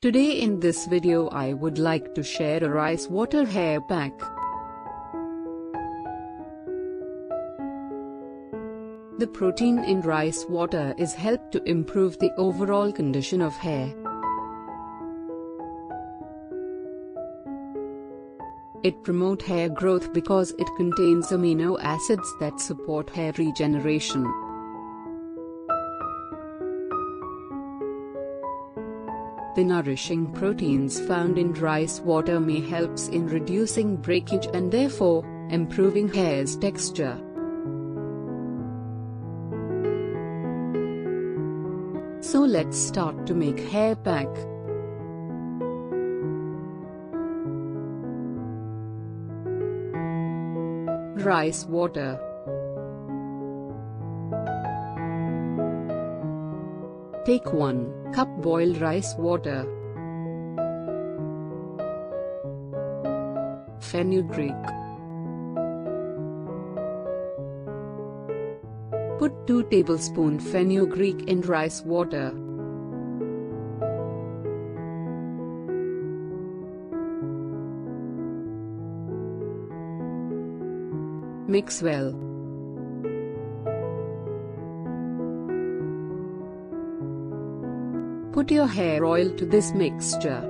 Today in this video I would like to share a rice water hair pack. The protein in rice water is helped to improve the overall condition of hair. It promotes hair growth because it contains amino acids that support hair regeneration. The nourishing proteins found in rice water may helps in reducing breakage and therefore, improving hair's texture. So let's start to make hair pack. Rice water. Take 1 cup boiled rice water. Fenugreek. Put 2 tablespoons fenugreek in rice water. Mix well. Put your hair oil to this mixture.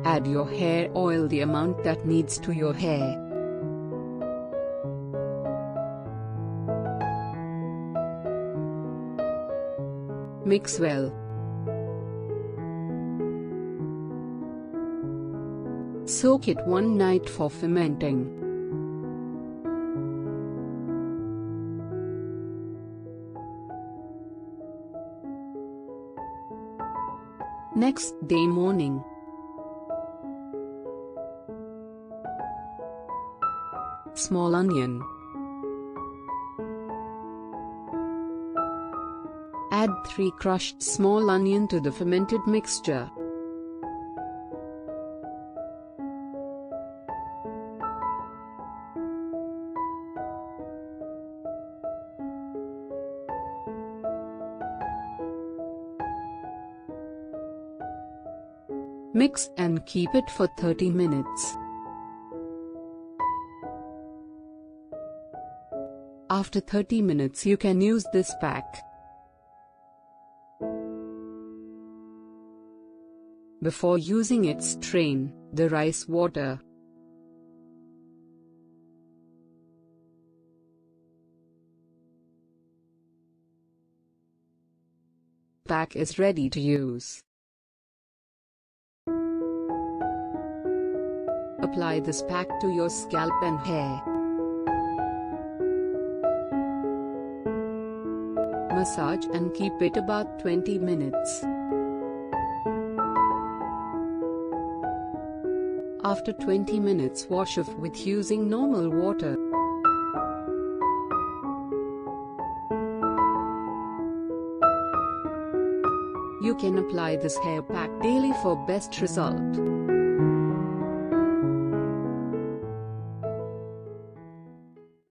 Add your hair oil the amount that needs to your hair. Mix well. Soak it one night for fermenting. Next day morning. Small onion. Add 3 crushed small onion to the fermented mixture. Mix and keep it for 30 minutes. After 30 minutes you can use this pack. Before using it, strain the rice water. Pack is ready to use. Apply this pack to your scalp and hair. Massage and keep it about 20 minutes. After 20 minutes, wash off with using normal water. You can apply this hair pack daily for best result.